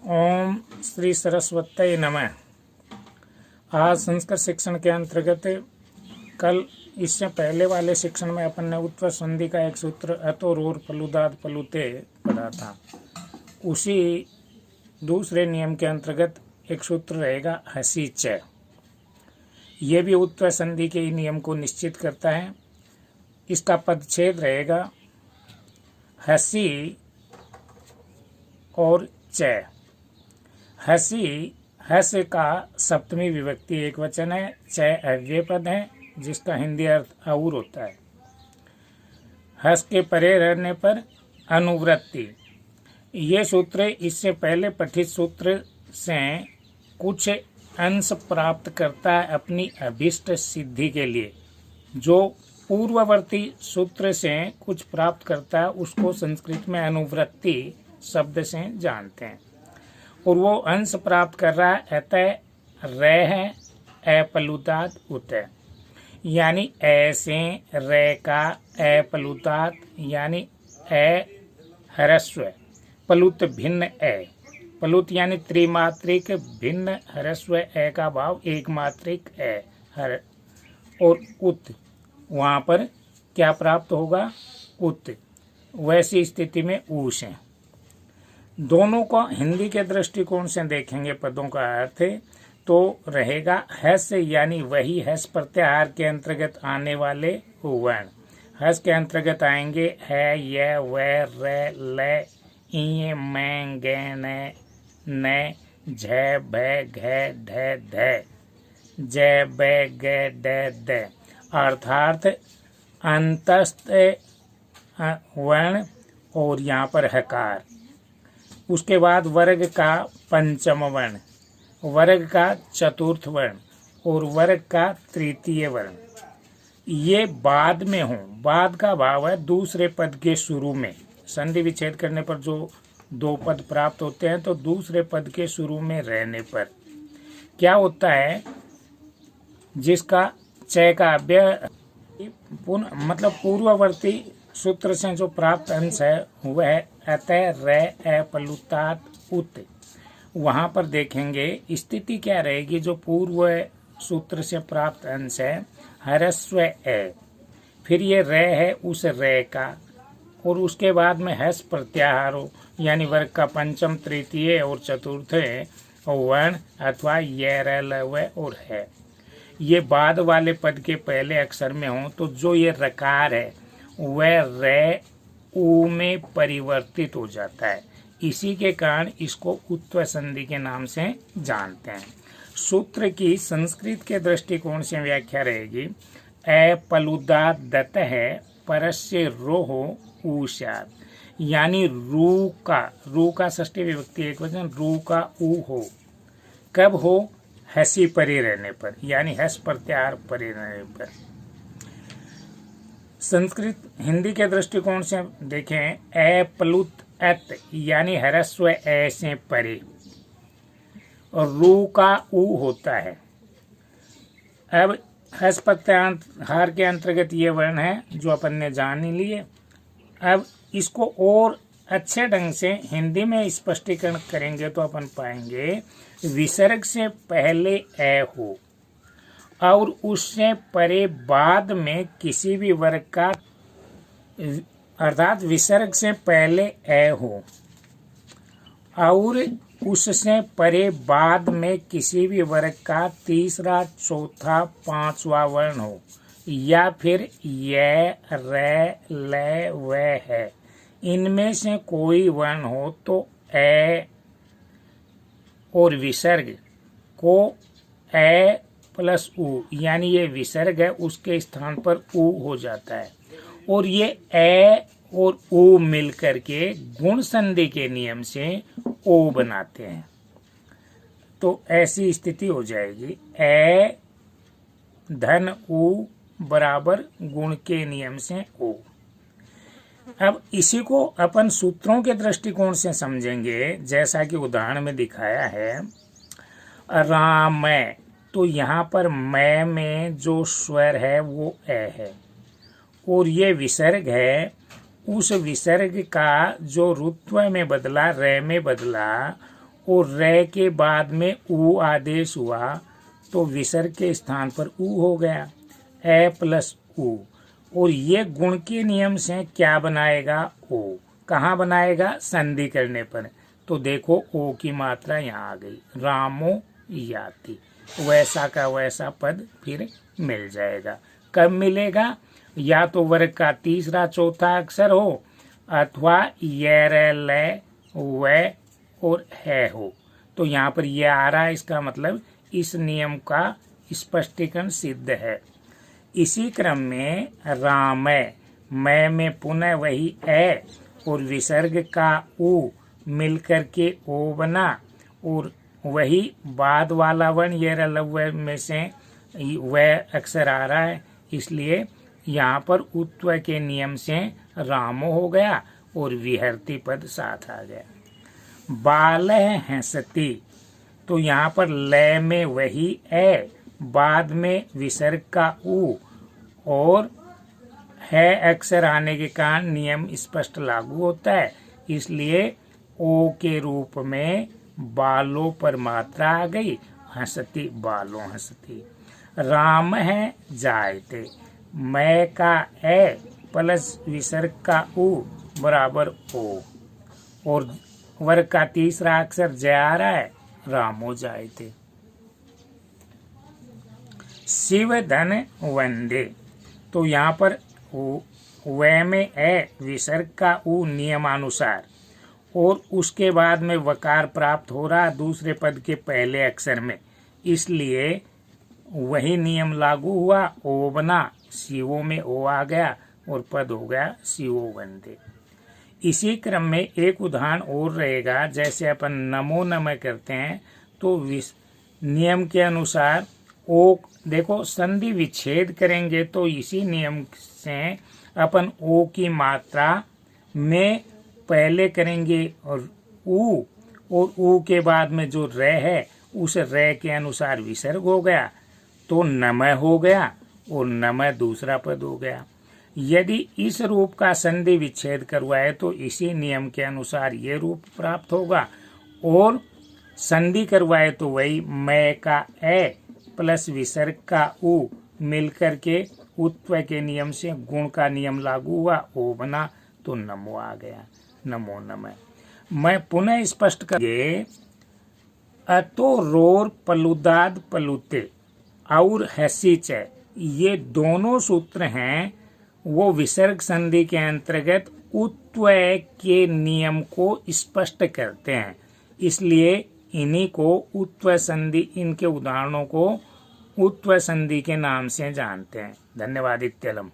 ओम श्री सरस्वती नमः। आज संस्कृत शिक्षण के अंतर्गत कल इससे पहले वाले शिक्षण में अपन ने उत्तर संधि का एक सूत्र अतो रोर पलुदाद पलुते पढ़ा था। उसी दूसरे नियम के अंतर्गत एक सूत्र रहेगा हसी च। ये भी उत्तर संधि के नियम को निश्चित करता है। इसका पदच्छेद रहेगा हसी और च। हसी हस का सप्तमी विभक्ति एक वचन है, च अव्यय पद है जिसका हिंदी अर्थ और होता है। हस के परे रहने पर अनुवृत्ति। ये सूत्र इससे पहले पठित सूत्र से कुछ अंश प्राप्त करता है अपनी अभीष्ट सिद्धि के लिए। जो पूर्ववर्ती सूत्र से कुछ प्राप्त करता है उसको संस्कृत में अनुवृत्ति शब्द से जानते हैं। और वो अंश प्राप्त कर रहा है अतः रे है अपलुतात उत, यानी ऐसे रे का अपलुतात यानी ह्रस्व पलुत भिन्न पलुत यानी त्रिमात्रिक भिन्न ह्रस्व का भाव एक मात्रिक हर और उत वहाँ पर क्या प्राप्त होगा उत। वैसी स्थिति में ऊष है। दोनों को हिंदी के दृष्टिकोण से देखेंगे पदों का अर्थ तो रहेगा हस यानी वही हस प्रत्याहार के अंतर्गत आने वाले वर्ण। हस के अंतर्गत आएंगे है य व र ल इ मैं ग न झ भ घ ढ ध ज ब ग ड द अर्थात अंतस्थ वर्ण और यहाँ पर हकार। उसके बाद वर्ग का पंचम वर्ण, वर्ग का चतुर्थ वर्ण और वर्ग का तृतीय वर्ण। ये बाद में हो। बाद का भाव है दूसरे पद के शुरू में। संधि विच्छेद करने पर जो दो पद प्राप्त होते हैं तो दूसरे पद के शुरू में रहने पर क्या होता है, जिसका च का अव्यय मतलब पूर्ववर्ती सूत्र से जो प्राप्त अंश है वह अतः रे अपलुतात उत। वहाँ पर देखेंगे स्थिति क्या रहेगी। जो पूर्व सूत्र से प्राप्त अंश है ह्रस्व फिर ये रे है उस रे का और उसके बाद में हस प्रत्याहार हो यानी वर्ग का पंचम तृतीय और चतुर्थ वर्ण अथवा ये र ल व और है। ये बाद वाले पद के पहले अक्षर में हो तो जो ये रकार है वह रे ऊ में परिवर्तित हो जाता है। इसी के कारण इसको उत्तर संधि के नाम से जानते हैं। सूत्र की संस्कृत के दृष्टिकोण से व्याख्या रहेगी अपलुदात दत्त है परस्य रोहो ऊषात, यानी रू का षष्ठी विभक्ति एक वचन रू का ऊ हो। कब हो? हसी परे रहने पर यानी हस प्रत्याहार परे रहने पर। संस्कृत हिंदी के दृष्टिकोण से देखें अपलुत अत यानी ह्रस्व ऐसे परे और रू का ऊ होता है। अब हस प्रत्याहार के अंतर्गत ये वर्ण है जो अपन ने जान ही लिए। अब इसको और अच्छे ढंग से हिंदी में स्पष्टीकरण करेंगे तो अपन पाएंगे विसर्ग से पहले हो और उससे परे बाद में किसी भी वर्ग का अर्थात विसर्ग से पहले हो और उससे परे बाद में किसी भी वर्ग का तीसरा चौथा पांचवा वर्ण हो या फिर ये रे ले व है। इनमें से कोई वर्ण हो तो ए और विसर्ग को ए प्लस ऊ यानी ये विसर्ग है उसके स्थान पर ऊ हो जाता है और ये ए और ऊ मिलकर के गुण संधि के नियम से ओ बनाते हैं। तो ऐसी स्थिति हो जाएगी ए धन ऊ बराबर गुण के नियम से ओ। अब इसी को अपन सूत्रों के दृष्टिकोण से समझेंगे जैसा कि उदाहरण में दिखाया है। राम तो यहाँ पर मैं में जो स्वर है वो ए है और ये विसर्ग है। उस विसर्ग का जो रुत्व में बदला रे में बदला और रे के बाद में ऊ आदेश हुआ तो विसर्ग के स्थान पर ऊ हो गया, ए प्लस ऊ। और ये गुण के नियम से क्या बनाएगा, ओ। कहाँ बनाएगा, संधि करने पर। तो देखो ओ की मात्रा यहाँ आ गई, रामो याति, वैसा का वैसा पद फिर मिल जाएगा। कब मिलेगा, या तो वर्ग का तीसरा चौथा अक्षर हो अथवा ये रे ले वे और है हो। तो यहाँ पर ये आ रहा है, इसका मतलब इस नियम का स्पष्टीकरण सिद्ध है। इसी क्रम में रामय, मैं में पुनः वही ए और विसर्ग का ऊ मिलकर के ओ बना, और वही बाद वाला वर्ण ये रलव्य में से वह अक्षर आ रहा है, इसलिए यहाँ पर उत्व के नियम से रामो हो गया और विहरती पद साथ आ गया। बाल हंसती, तो यहाँ पर लय में वही ए, बाद में विसर्ग का ऊ और है अक्षर आने के कारण नियम स्पष्ट लागू होता है, इसलिए ओ के रूप में बालों पर मात्रा आ गई, हंसती बालों हंसती। राम है जायते, मैं का ए प्लस विसर्ग का ऊ बराबर ओ, और वर्ग का तीसरा अक्षर जय आ रहा है, रामो जायते। शिव धन वंदे, तो यहाँ पर व में ए विसर्ग का ऊ नियमानुसार, और उसके बाद में वकार प्राप्त हो रहा दूसरे पद के पहले अक्षर में, इसलिए वही नियम लागू हुआ, ओ बना, शिवो में ओ आ गया और पद हो गया शिवो वंदे। इसी क्रम में एक उदाहरण और रहेगा, जैसे अपन नमो नमः करते हैं तो नियम के अनुसार ओ, देखो संधि विच्छेद करेंगे तो इसी नियम से अपन ओ की मात्रा में पहले करेंगे और ऊ के बाद में जो रे है उस रे के अनुसार विसर्ग हो गया तो नमः हो गया, और नमः दूसरा पद हो गया। यदि इस रूप का संधि विच्छेद करवाए तो इसी नियम के अनुसार ये रूप प्राप्त होगा, और संधि करवाए तो वही मैं का ए प्लस विसर्ग का ऊ मिलकर के उत्व के नियम से गुण का नियम लागू हुआ, ओ बना तो नमो आ गया, नमो नमः। मैं पुनः स्पष्ट करेंगे, अतो रोर पलुदाद पलुते और हसीच, ये दोनों सूत्र हैं वो विसर्ग संधि के अंतर्गत उत्व के नियम को स्पष्ट करते हैं, इसलिए इन्हीं को उत्व संधि, इनके उदाहरणों को उत्व संधि के नाम से जानते हैं। धन्यवाद। इत्यलम।